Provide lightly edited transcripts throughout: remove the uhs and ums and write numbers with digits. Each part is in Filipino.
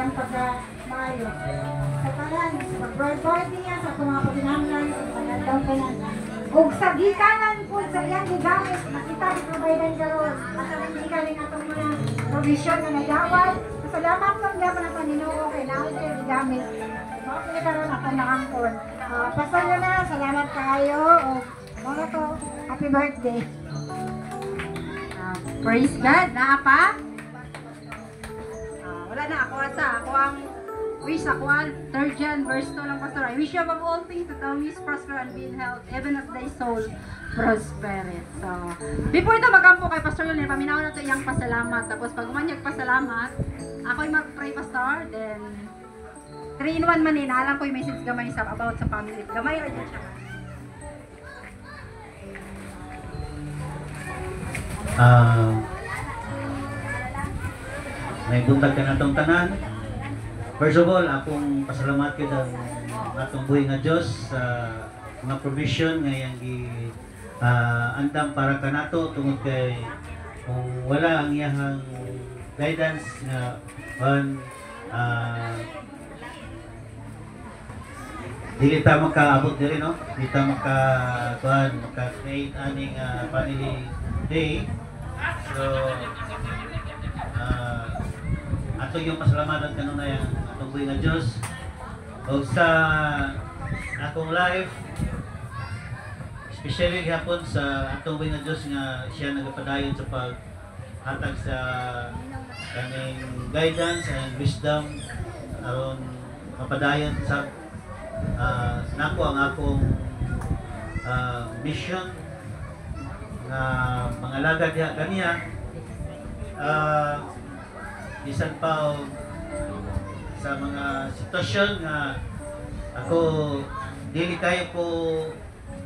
ang pagka-maayo. Sa tanan, sa pag-birthday niya, sa mga pagkinahanglan, sa pagkataw ka na. Kung sa gikanan po sa iyang gigamit, nakita ni provider karon at ang hindi rin atong mga provision na nagawad. Salamat lang naman ang Panginoon kay naon kayo gigamit. Mao karon ako naangkon. Pastor nyo na, salamat kayo. Mga to, happy birthday. Praise God. Naa pa? Wala na ako ako ang wish ako ang 3 John verse 2 lang, Pastor. I wish you above all things that thou mayest prosper and be in health, even as thy soul prospereth. So, before ito magampo kay Pastor Yul, paminaw na ito iyang pasalamat. Tapos pag umanyag pasalamat, ako'y mag-pray, Pastor. Then, 3 in 1 man din. Alam ko yung message gamay sa about sa family. Gamay rin siya. May buntag ka na itong tanan. First of all, akong pasalamat ko ng atong buhay nga Diyos sa mga provision ngayang andam para ka nato tungod kay kung wala ang iyahang guidance nga dili ta makaabot diri, no? Dili ta maka-create aning family day. So ato yung pasalamatan kanuna yung atong buhay nga Diyos o sa akong life, especially hapon sa atong buhay nga Diyos nga siya nagapadayon sa paghatag sa kaning guidance and wisdom aron mapadayon sa nako ang akong mission na mangalaga diha kaniya. Bisan pa sa mga sitwasyon nga ako dili kayo po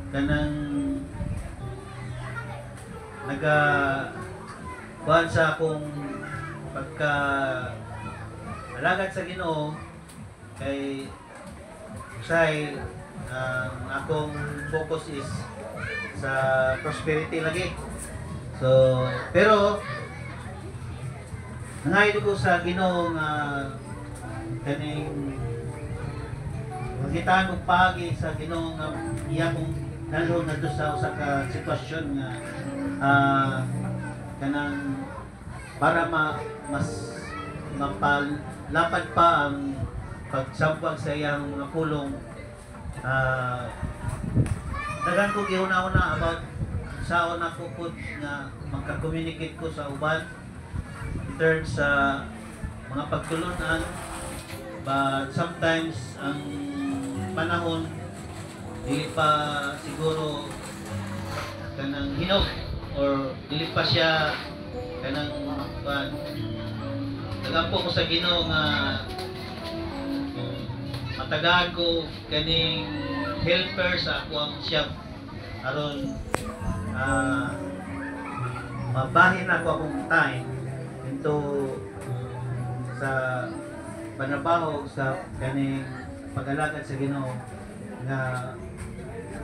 kanang kuhan sa akong pagka alagad sa Ginoo kay usay akong focus is sa prosperity lagi. So pero nangayon ko sa Ginoo nga kaning magitaan og pagi sa Ginoo nga iya kong nalong na sa usa ka sitwasyon nga kanang para mas mapalapad pa ang pagsabwag sa iyang mga pulong. Dagan ko gihuna-una about saon ako pud nga magka-communicate ko sa uban in terms sa mga pagtulunan, but sometimes ang panahon dili pa siguro kanang hinog or dili pa siya kanang nagampo ko sa Ginoo nga matagaan ko kaning helper sa ako ang shop aron mabahin ako akong time into sa panabaho sa kaning pag-alagad sa Ginoo nga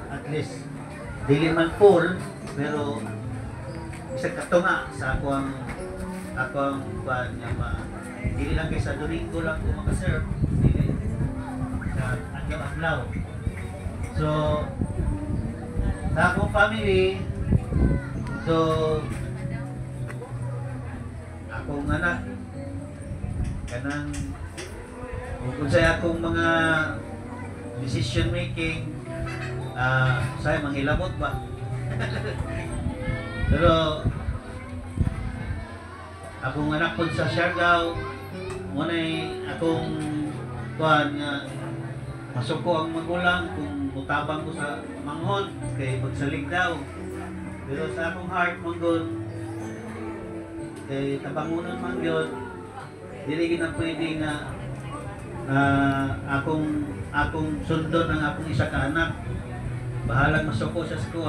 at least dili man full pero isa katunga sa ako ang kuan nga dili lang kay sa Domingo lang ko maka-serve, dili sa adlaw-adlaw. So sa akong family, so akong anak kanang kung sa akong mga decision making saya manghilabot ba. Pero akong anak po sa Siargao muna'y akong kuhan nga masuko ang magulang kung mutabang ko sa manghod kay magsalig daw. Pero sa akong heart manggod kay tabangunan man yun, dili na pwede nga akong sundon ang akong isa ka anak. Bahalang masuko sa school.